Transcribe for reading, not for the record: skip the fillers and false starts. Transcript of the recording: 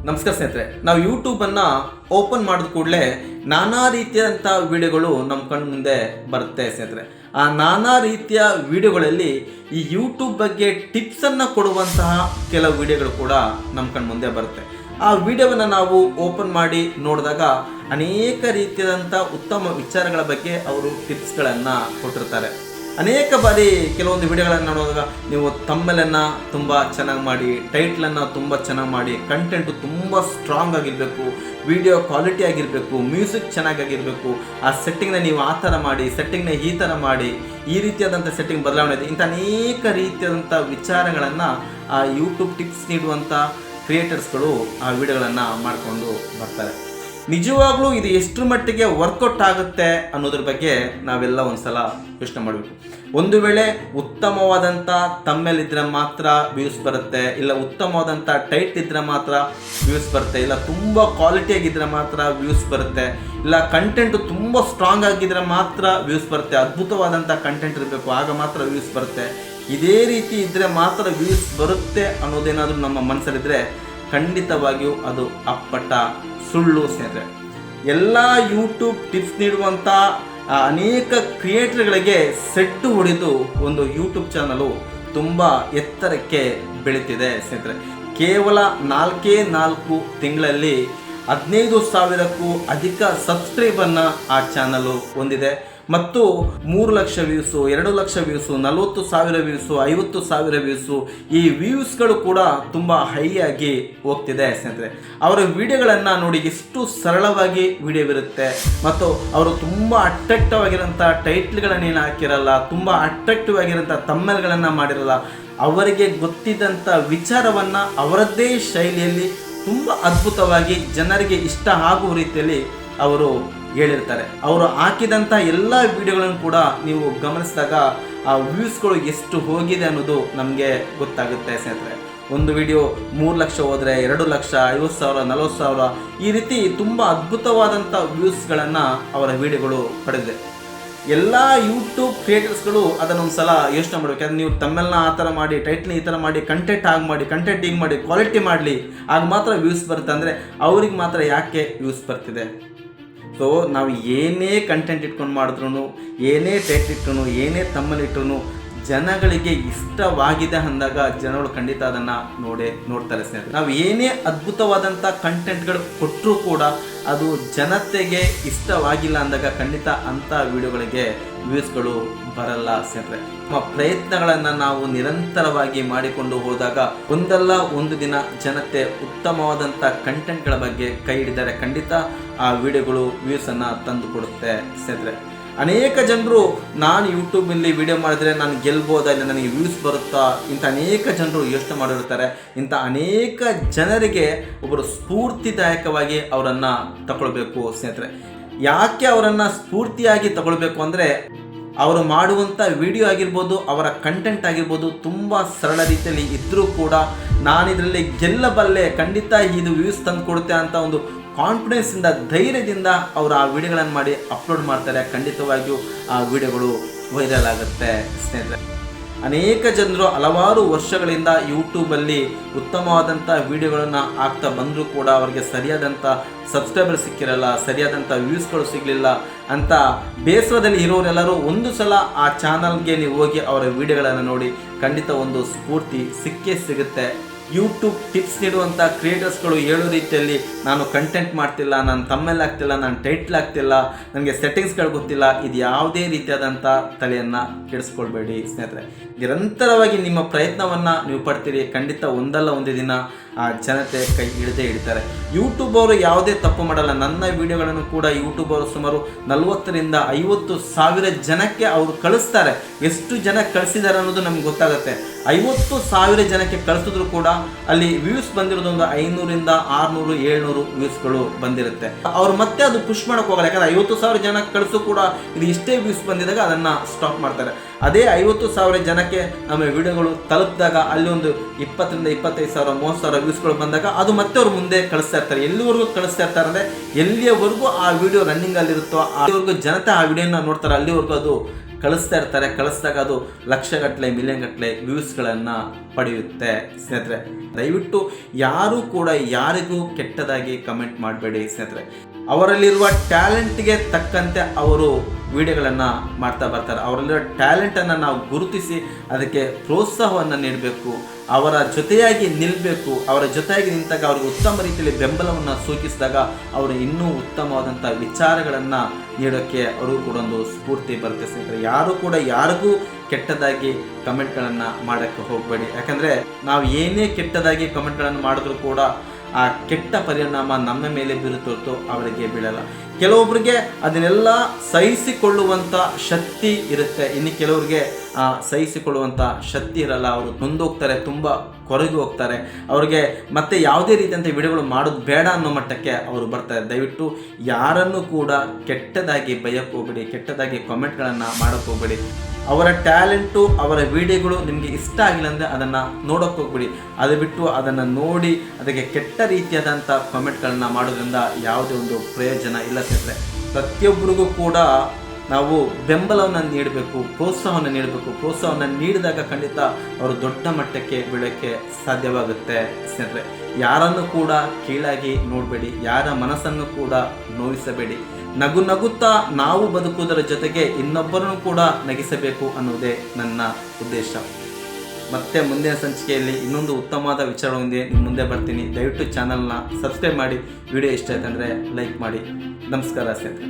ನಮಸ್ಕಾರ ಸ್ನೇಹಿತರೆ, ನಾವು ಯೂಟ್ಯೂಬನ್ನು ಓಪನ್ ಮಾಡಿದ ಕೂಡಲೇ ನಾನಾ ರೀತಿಯಾದಂಥ ವಿಡಿಯೋಗಳು ನಮ್ಮ ಕಣ್ಣು ಮುಂದೆ ಬರುತ್ತೆ ಸ್ನೇಹಿತರೆ. ಆ ನಾನಾ ರೀತಿಯ ವಿಡಿಯೋಗಳಲ್ಲಿ ಈ ಯೂಟ್ಯೂಬ್ ಬಗ್ಗೆ ಟಿಪ್ಸನ್ನು ಕೊಡುವಂತಹ ಕೆಲವು ವಿಡಿಯೋಗಳು ಕೂಡ ನಮ್ಮ ಕಣ್ಣು ಮುಂದೆ ಬರುತ್ತೆ. ಆ ವಿಡಿಯೋವನ್ನು ನಾವು ಓಪನ್ ಮಾಡಿ ನೋಡಿದಾಗ ಅನೇಕ ರೀತಿಯಾದಂಥ ಉತ್ತಮ ವಿಚಾರಗಳ ಬಗ್ಗೆ ಅವರು ಟಿಪ್ಸ್ಗಳನ್ನು ಕೊಟ್ಟಿರ್ತಾರೆ. ಅನೇಕ ಬಾರಿ ಕೆಲವೊಂದು ವಿಡಿಯೋಗಳನ್ನು ನೋಡುವಾಗ ನೀವು ತಮ್ಮಲನ್ನು ತುಂಬ ಚೆನ್ನಾಗಿ ಮಾಡಿ, ಟೈಟ್ಲನ್ನು ತುಂಬ ಚೆನ್ನಾಗಿ ಮಾಡಿ, ಕಂಟೆಂಟು ತುಂಬ ಸ್ಟ್ರಾಂಗ್ ಆಗಿರಬೇಕು, ವಿಡಿಯೋ ಕ್ವಾಲಿಟಿ ಆಗಿರಬೇಕು, ಮ್ಯೂಸಿಕ್ ಚೆನ್ನಾಗಿರಬೇಕು, ಆ ಸೆಟ್ಟಿಂಗ್ನ ನೀವು ಆ ಥರ ಮಾಡಿ, ಸೆಟ್ಟಿಂಗ್ನ ಈ ಥರ ಮಾಡಿ, ಈ ರೀತಿಯಾದಂಥ ಸೆಟ್ಟಿಂಗ್ ಬದಲಾವಣೆ ಇದೆ. ಇಂಥ ಅನೇಕ ರೀತಿಯಾದಂಥ ವಿಚಾರಗಳನ್ನು ಆ ಯೂಟ್ಯೂಬ್ ಟಿಪ್ಸ್ ನೀಡುವಂಥ ಕ್ರಿಯೇಟರ್ಸ್ಗಳು ಆ ವಿಡಿಯೋಗಳನ್ನು ಮಾಡಿಕೊಂಡು ಬರ್ತಾರೆ. ನಿಜವಾಗ್ಲೂ ಇದು ಎಷ್ಟರ ಮಟ್ಟಿಗೆ ವರ್ಕೌಟ್ ಆಗುತ್ತೆ ಅನ್ನೋದ್ರ ಬಗ್ಗೆ ನಾವೆಲ್ಲ ಒಂದ್ಸಲ ಯೋಚನೆ ಮಾಡಬೇಕು. ಒಂದು ವೇಳೆ ಉತ್ತಮವಾದಂಥ ತಮ್ಮೇಲ್ ಇದ್ರೆ ಮಾತ್ರ ವ್ಯೂಸ್ ಬರುತ್ತೆ, ಇಲ್ಲ ಉತ್ತಮವಾದಂಥ ಟೈಟ್ ಇದ್ರೆ ಮಾತ್ರ ವ್ಯೂಸ್ ಬರುತ್ತೆ, ಇಲ್ಲ ತುಂಬ ಕ್ವಾಲಿಟಿ ಆಗಿದ್ರೆ ಮಾತ್ರ ವ್ಯೂಸ್ ಬರುತ್ತೆ, ಇಲ್ಲ ಕಂಟೆಂಟು ತುಂಬ ಸ್ಟ್ರಾಂಗ್ ಆಗಿದ್ರೆ ಮಾತ್ರ ವ್ಯೂಸ್ ಬರುತ್ತೆ, ಅದ್ಭುತವಾದಂಥ ಕಂಟೆಂಟ್ ಇರಬೇಕು ಆಗ ಮಾತ್ರ ವ್ಯೂಸ್ ಬರುತ್ತೆ, ಇದೇ ರೀತಿ ಇದ್ದರೆ ಮಾತ್ರ ವ್ಯೂಸ್ ಬರುತ್ತೆ ಅನ್ನೋದೇನಾದರೂ ನಮ್ಮ ಮನಸ್ಸಲ್ಲಿದ್ದರೆ ಖಂಡಿತವಾಗಿಯೂ ಅದು ಅಪ್ಪಟ ಸುಳ್ಳು ಸ್ನೇಹಿತರೆ. ಎಲ್ಲ ಯೂಟ್ಯೂಬ್ ಟಿಪ್ಸ್ ನೀಡುವಂಥ ಅನೇಕ ಕ್ರಿಯೇಟರ್ಗಳಿಗೆ ಸೆಟ್ಟು ಹೊಡೆದು ಒಂದು ಯೂಟ್ಯೂಬ್ ಚಾನಲು ತುಂಬ ಎತ್ತರಕ್ಕೆ ಬೆಳೀತಿದೆ ಸ್ನೇಹಿತರೆ. ಕೇವಲ 4 ತಿಂಗಳಲ್ಲಿ 15,000ಕ್ಕೂ ಅಧಿಕ ಸಬ್ಸ್ಕ್ರೈಬನ್ನು ಆ ಚಾನಲು ಹೊಂದಿದೆ ಮತ್ತು 3 lakh views, 2 lakh views, 40,000 views, 50,000 views, ಈ ವ್ಯೂಸ್ಗಳು ಕೂಡ ತುಂಬ ಹೈ ಆಗಿ ಹೋಗ್ತಿದೆ ಸ್ನೇಹಿತರೆ. ಅವರ ವಿಡಿಯೋಗಳನ್ನು ನೋಡಿ ಎಷ್ಟು ಸರಳವಾಗಿ ವಿಡಿಯೋವಿರುತ್ತೆ ಮತ್ತು ಅವರು ತುಂಬ ಅಟ್ರಾಕ್ಟಿವ್ ಆಗಿರೋಂಥ ಟೈಟ್ಲ್ಗಳನ್ನೇನು ಹಾಕಿರಲ್ಲ, ತುಂಬ ಅಟ್ರಾಕ್ಟಿವ್ ಆಗಿರೋಂಥ ತಮ್ಮೇಲ್ಗಳನ್ನು ಮಾಡಿರಲ್ಲ, ಅವರಿಗೆ ಗೊತ್ತಿದ್ದಂಥ ವಿಚಾರವನ್ನು ಅವರದ್ದೇ ಶೈಲಿಯಲ್ಲಿ ತುಂಬ ಅದ್ಭುತವಾಗಿ ಜನರಿಗೆ ಇಷ್ಟ ಆಗುವ ರೀತಿಯಲ್ಲಿ ಅವರು ಹೇಳಿರ್ತಾರೆ. ಅವರು ಹಾಕಿದಂಥ ಎಲ್ಲ ವಿಡಿಯೋಗಳನ್ನು ಕೂಡ ನೀವು ಗಮನಿಸಿದಾಗ ಆ ವ್ಯೂಸ್ಗಳು ಎಷ್ಟು ಹೋಗಿದೆ ಅನ್ನೋದು ನಮಗೆ ಗೊತ್ತಾಗುತ್ತೆ ಸ್ನೇಹಿತರೆ. ಒಂದು ವಿಡಿಯೋ 3 ಲಕ್ಷ ಹೋದರೆ 2 ಲಕ್ಷ, 50,000, 40,000 ಈ ರೀತಿ ತುಂಬ ಅದ್ಭುತವಾದಂಥ ವ್ಯೂಸ್ಗಳನ್ನು ಅವರ ವಿಡಿಯೋಗಳು ಪಡೆದಿದೆ. ಎಲ್ಲ ಯೂಟ್ಯೂಬ್ ಕ್ರಿಯೇಟರ್ಸ್ಗಳು ಅದನ್ನೊಂದು ಸಲ ಯೋಚನೆ ಮಾಡಬೇಕು. ಯಾಕಂದರೆ ನೀವು ತಮ್ಮೆಲ್ಲ ಆ ಥರ ಮಾಡಿ, ಟೈಟ್ಲ್ನ ಈ ಥರ ಮಾಡಿ, ಕಂಟೆಂಟ್ ಆಗಿ ಮಾಡಿ, ಕಂಟೆಂಟ್ ಹೀಗೆ ಮಾಡಿ, ಕ್ವಾಲಿಟಿ ಮಾಡಲಿ, ಆಗ ಮಾತ್ರ ವ್ಯೂಸ್ ಬರುತ್ತೆ ಅಂದರೆ ಅವ್ರಿಗೆ ಮಾತ್ರ ಯಾಕೆ ವ್ಯೂಸ್ ಬರ್ತಿದೆ? ಸೊ ನಾವು ಏನೇ ಕಂಟೆಂಟ್ ಇಟ್ಕೊಂಡು ಮಾಡಿದ್ರು, ಏನೇ ಟೈಟ್ ಇಟ್ಟರು, ಏನೇ ತಮ್ಮಲ್ಲಿಟ್ಟರು ಜನಗಳಿಗೆ ಇಷ್ಟವಾಗಿದೆ ಅಂದಾಗ ಜನಗಳು ಖಂಡಿತ ಅದನ್ನು ನೋಡ್ತಾರೆ ಸ್ನೇಹಿತರೆ. ನಾವು ಏನೇ ಅದ್ಭುತವಾದಂಥ ಕಂಟೆಂಟ್ಗಳು ಕೊಟ್ಟರೂ ಕೂಡ ಅದು ಜನತೆಗೆ ಇಷ್ಟವಾಗಿಲ್ಲ ಅಂದಾಗ ಖಂಡಿತ ಅಂಥ ವಿಡಿಯೋಗಳಿಗೆ ವ್ಯೂಸ್ಗಳು ಬರಲ್ಲ ಸ್ನೇಹಿತರೆ. ನಮ್ಮ ಪ್ರಯತ್ನಗಳನ್ನು ನಾವು ನಿರಂತರವಾಗಿ ಮಾಡಿಕೊಂಡು ಹೋದಾಗ ಒಂದಲ್ಲ ಒಂದು ದಿನ ಜನತೆ ಉತ್ತಮವಾದಂಥ ಕಂಟೆಂಟ್ಗಳ ಬಗ್ಗೆ ಕೈ ಹಿಡಿದರೆ ಖಂಡಿತ ಆ ವಿಡಿಯೋಗಳು ವ್ಯೂಸನ್ನು ತಂದು ಕೊಡುತ್ತೆ ಸ್ನೇಹಿತರೆ. ಅನೇಕ ಜನರು ನಾನು ಯೂಟ್ಯೂಬಲ್ಲಿ ವಿಡಿಯೋ ಮಾಡಿದ್ರೆ ನಾನು ಗೆಲ್ಬೋದಾ, ಇಲ್ಲ ನನಗೆ ವ್ಯೂಸ್ ಬರುತ್ತಾ, ಇಂಥ ಅನೇಕ ಜನರು ಯೋಚನೆ ಮಾಡಿರ್ತಾರೆ. ಇಂಥ ಅನೇಕ ಜನರಿಗೆ ಒಬ್ಬರು ಸ್ಫೂರ್ತಿದಾಯಕವಾಗಿ ಅವರನ್ನು ತಗೊಳ್ಬೇಕು ಸ್ನೇಹಿತರೆ. ಯಾಕೆ ಅವರನ್ನು ಸ್ಫೂರ್ತಿಯಾಗಿ ತಗೊಳ್ಬೇಕು ಅಂದರೆ ಅವರು ಮಾಡುವಂಥ ವಿಡಿಯೋ ಆಗಿರ್ಬೋದು, ಅವರ ಕಂಟೆಂಟ್ ಆಗಿರ್ಬೋದು ತುಂಬ ಸರಳ ರೀತಿಯಲ್ಲಿ ಇದ್ದರೂ ಕೂಡ ನಾನಿದರಲ್ಲಿ ಗೆಲ್ಲಬಲ್ಲೆ, ಖಂಡಿತ ಇದು ವ್ಯೂಸ್ ತಂದು ಕೊಡುತ್ತೆ ಅಂತ ಒಂದು ಕಾನ್ಫಿಡೆನ್ಸಿಂದ, ಧೈರ್ಯದಿಂದ ಅವರು ಆ ವಿಡಿಯೋಗಳನ್ನು ಮಾಡಿ ಅಪ್ಲೋಡ್ ಮಾಡ್ತಾರೆ. ಖಂಡಿತವಾಗಿಯೂ ಆ ವಿಡಿಯೋಗಳು ವೈರಲ್ ಆಗುತ್ತೆ ಸ್ನೇಹಿತರೆ. ಅನೇಕ ಜನರು ಹಲವಾರು ವರ್ಷಗಳಿಂದ ಯೂಟ್ಯೂಬಲ್ಲಿ ಉತ್ತಮವಾದಂಥ ವಿಡಿಯೋಗಳನ್ನು ಹಾಕ್ತಾ ಬಂದರೂ ಕೂಡ ಅವರಿಗೆ ಸರಿಯಾದಂಥ ಸಬ್ಸ್ಕ್ರೈಬರ್ ಸಿಕ್ಕಿರಲ್ಲ, ಸರಿಯಾದಂಥ ವ್ಯೂಸ್ಗಳು ಸಿಗಲಿಲ್ಲ ಅಂತ ಬೇಸರದಲ್ಲಿ ಇರೋರೆಲ್ಲರೂ ಒಂದು ಸಲ ಆ ಚಾನಲ್ಗೆ ನೀವು ಹೋಗಿ ಅವರ ವಿಡಿಯೋಗಳನ್ನು ನೋಡಿ ಖಂಡಿತ ಒಂದು ಸ್ಫೂರ್ತಿ ಸಿಕ್ಕೇ ಸಿಗುತ್ತೆ. ಯೂಟ್ಯೂಬ್ ಟಿಪ್ಸ್ ನೀಡುವಂಥ ಕ್ರಿಯೇಟರ್ಸ್ಗಳು ಹೇಳೋ ರೀತಿಯಲ್ಲಿ ನಾನು ಕಂಟೆಂಟ್ ಮಾಡ್ತಿಲ್ಲ, ನಾನು ತಮ್ಮೇಲ್ ಆಗ್ತಿಲ್ಲ, ನಾನು ಟೈಟ್ಲ್ ಆಗ್ತಿಲ್ಲ, ನನಗೆ ಸೆಟ್ಟಿಂಗ್ಸ್ಗಳು ಗೊತ್ತಿಲ್ಲ, ಇದು ಯಾವುದೇ ರೀತಿಯಾದಂಥ ತಲೆಯನ್ನು ಕೆಡಿಸ್ಕೊಳ್ಬೇಡಿ ಸ್ನೇಹಿತರೆ. ನಿರಂತರವಾಗಿ ನಿಮ್ಮ ಪ್ರಯತ್ನವನ್ನು ನೀವು ಪಡ್ತೀರಿ, ಖಂಡಿತ ಒಂದಲ್ಲ ಒಂದು ದಿನ ಆ ಜನತೆ ಕೈ ಹಿಡಿತಾರೆ. ಯೂಟ್ಯೂಬ್ ಅವರು ಯಾವುದೇ ತಪ್ಪು ಮಾಡಲ್ಲ. ನನ್ನ ವಿಡಿಯೋಗಳನ್ನು ಕೂಡ ಯೂಟ್ಯೂಬ್ ಅವರು ಸುಮಾರು 40,000ರಿಂದ 50,000 ಜನಕ್ಕೆ ಅವರು ಕಳಿಸ್ತಾರೆ. ಎಷ್ಟು ಜನ ಕಳಿಸಿದ್ದಾರೆ ಅನ್ನೋದು ನಮ್ಗೆ ಗೊತ್ತಾಗುತ್ತೆ. 50,000 ಜನಕ್ಕೆ ಕಳಿಸಿದ್ರು ಕೂಡ ಅಲ್ಲಿ ವ್ಯೂಸ್ ಬಂದಿರೋದೊಂದು 500ರಿಂದ 600, 700 ವ್ಯೂಸ್ಗಳು ಬಂದಿರುತ್ತೆ. ಅವ್ರು ಮತ್ತೆ ಅದು ಪುಷ್ ಮಾಡೋಕೆ ಹೋಗಲ್ಲ. ಯಾಕಂದರೆ 50,000 ಜನಕ್ಕೆ ಕಳಿಸು ಕೂಡ ಇದು ಇಷ್ಟೇ ವ್ಯೂಸ್ ಬಂದಿದಾಗ ಅದನ್ನು ಸ್ಟಾಪ್ ಮಾಡ್ತಾರೆ. ಅದೇ 50,000 ಜನಕ್ಕೆ ನಮ್ಮ ವಿಡಿಯೋಗಳು ತಲುಪಿದಾಗ ಅಲ್ಲಿ ಒಂದು 20ರಿಂದ 25,000, 30,000 ವ್ಯೂಸ್ಗಳು ಬಂದಾಗ ಅದು ಮತ್ತೆ ಅವ್ರು ಮುಂದೆ ಕಳಿಸ್ತಾ ಇರ್ತಾರೆ. ಎಲ್ಲಿವರೆಗೂ ಕಳಿಸ್ತಾ ಇರ್ತಾರೆ ಅಂದರೆ ಎಲ್ಲಿಯವರೆಗೂ ಆ ವಿಡಿಯೋ ರನ್ನಿಂಗಲ್ಲಿರುತ್ತೋ ಅಲ್ಲಿವರೆಗೂ ಜನತೆ ಆ ವಿಡಿಯೋನ ನೋಡ್ತಾರೆ, ಅಲ್ಲಿವರೆಗೂ ಅದು ಕಳಿಸ್ತಾ ಇರ್ತಾರೆ. ಕಳಿಸಿದಾಗ ಅದು ಲಕ್ಷಗಟ್ಟಲೆ ಮಿಲಿಯನ್ ಗಟ್ಟಲೆ ವ್ಯೂಸ್ಗಳನ್ನು ಪಡೆಯುತ್ತೆ ಸ್ನೇಹಿತರೆ. ದಯವಿಟ್ಟು ಯಾರೂ ಕೂಡ ಯಾರಿಗೂ ಕೆಟ್ಟದಾಗಿ ಕಮೆಂಟ್ ಮಾಡಬೇಡಿ ಸ್ನೇಹಿತರೆ. ಅವರಲ್ಲಿರುವ ಟ್ಯಾಲೆಂಟ್ಗೆ ತಕ್ಕಂತೆ ಅವರು ವಿಡಿಯೋಗಳನ್ನು ಮಾಡ್ತಾ ಬರ್ತಾರೆ. ಅವರಲ್ಲಿರೋ ಟ್ಯಾಲೆಂಟನ್ನು ನಾವು ಗುರುತಿಸಿ ಅದಕ್ಕೆ ಪ್ರೋತ್ಸಾಹವನ್ನು ನೀಡಬೇಕು, ಅವರ ಜೊತೆಯಾಗಿ ನಿಲ್ಲಬೇಕು. ಅವರ ಜೊತೆಯಾಗಿ ನಿಂತಾಗ ಅವ್ರಿಗೆ ಉತ್ತಮ ರೀತಿಯಲ್ಲಿ ಬೆಂಬಲವನ್ನು ಸೂಚಿಸಿದಾಗ ಅವರು ಇನ್ನೂ ಉತ್ತಮವಾದಂಥ ವಿಚಾರಗಳನ್ನು ನೀಡೋಕ್ಕೆ ಅವ್ರಿಗೂ ಕೂಡ ಒಂದು ಸ್ಫೂರ್ತಿ ಬರುತ್ತೆ ಸ್ನೇಹಿತರೆ. ಯಾರು ಕೂಡ ಯಾರಿಗೂ ಕೆಟ್ಟದಾಗಿ ಕಮೆಂಟ್ಗಳನ್ನು ಮಾಡೋಕ್ಕೆ ಹೋಗಬೇಡಿ. ಯಾಕಂದರೆ ನಾವು ಏನೇ ಕೆಟ್ಟದಾಗಿ ಕಮೆಂಟ್ಗಳನ್ನು ಮಾಡಿದ್ರೂ ಕೂಡ ಆ ಕೆಟ್ಟ ಪರಿಣಾಮ ನಮ್ಮ ಮೇಲೆ ಬೀರುತ್ತೋ ಅವರಿಗೆ ಬೀಳಲ್ಲ. ಕೆಲವೊಬ್ಬರಿಗೆ ಅದನ್ನೆಲ್ಲ ಸಹಿಸಿಕೊಳ್ಳುವಂಥ ಶಕ್ತಿ ಇರುತ್ತೆ, ಇನ್ನು ಕೆಲವರಿಗೆ ಸಹಿಸಿಕೊಳ್ಳುವಂಥ ಶಕ್ತಿ ಇರಲ್ಲ. ಅವರು ನೊಂದೋಗ್ತಾರೆ, ತುಂಬ ಕೊರಗಿ ಹೋಗ್ತಾರೆ. ಅವರಿಗೆ ಮತ್ತೆ ಯಾವುದೇ ರೀತಿಯಂಥ ವಿಡಿಯೋಗಳು ಮಾಡೋದು ಬೇಡ ಅನ್ನೋ ಮಟ್ಟಕ್ಕೆ ಅವರು ಬರ್ತಾರೆ. ದಯವಿಟ್ಟು ಯಾರನ್ನು ಕೂಡ ಕೆಟ್ಟದಾಗಿ ಬಯಕ್ಕೆ ಹೋಗ್ಬೇಡಿ, ಕೆಟ್ಟದಾಗಿ ಕಾಮೆಂಟ್ಗಳನ್ನು ಮಾಡೋಕ್ಕೆ ಹೋಗ್ಬೇಡಿ. ಅವರ ಟ್ಯಾಲೆಂಟು, ಅವರ ವಿಡಿಯೋಗಳು ನಿಮಗೆ ಇಷ್ಟ ಆಗಿಲ್ಲ ಅಂದರೆ ಅದನ್ನು ನೋಡೋಕ್ಕೆ ಹೋಗ್ಬಿಡಿ. ಅದು ಬಿಟ್ಟು ಅದನ್ನು ನೋಡಿ ಅದಕ್ಕೆ ಕೆಟ್ಟ ರೀತಿಯಾದಂಥ ಕಾಮೆಂಟ್ಗಳನ್ನ ಮಾಡೋದ್ರಿಂದ ಯಾವುದೇ ಒಂದು ಪ್ರಯೋಜನ ಇಲ್ಲ ಸ್ನೇಹಿತರೆ. ಪ್ರತಿಯೊಬ್ಬರಿಗೂ ಕೂಡ ನಾವು ಬೆಂಬಲವನ್ನು ನೀಡಬೇಕು, ಪ್ರೋತ್ಸಾಹವನ್ನು ನೀಡಬೇಕು. ಪ್ರೋತ್ಸಾಹವನ್ನು ನೀಡಿದಾಗ ಖಂಡಿತ ಅವರು ದೊಡ್ಡ ಮಟ್ಟಕ್ಕೆ ಬೆಳೆಯೋಕ್ಕೆ ಸಾಧ್ಯವಾಗುತ್ತೆ ಸ್ನೇಹಿತರೆ. ಯಾರನ್ನು ಕೂಡ ಕೀಳಾಗಿ ನೋಡಬೇಡಿ, ಯಾರ ಮನಸ್ಸನ್ನು ಕೂಡ ನೋಯಿಸಬೇಡಿ. ನಗುತ್ತಾ ನಾವು ಬದುಕುವುದರ ಜೊತೆಗೆ ಇನ್ನೊಬ್ಬರನ್ನು ಕೂಡ ನಗಿಸಬೇಕು ಅನ್ನೋದೇ ನನ್ನ ಉದ್ದೇಶ. ಮತ್ತೆ ಮುಂದಿನ ಸಂಚಿಕೆಯಲ್ಲಿ ಇನ್ನೊಂದು ಉತ್ತಮವಾದ ವಿಚಾರದೊಂದಿಗೆ ನಿಮ್ಮ ಮುಂದೆ ಬರ್ತೀನಿ. ದಯವಿಟ್ಟು ಚಾನಲ್ನ ಸಬ್ಸ್ಕ್ರೈಬ್ ಮಾಡಿ. ವಿಡಿಯೋ ಇಷ್ಟ ಆಯ್ತಂದರೆ ಲೈಕ್ ಮಾಡಿ. ನಮಸ್ಕಾರ ಸ್ನೇಹಿತರೆ.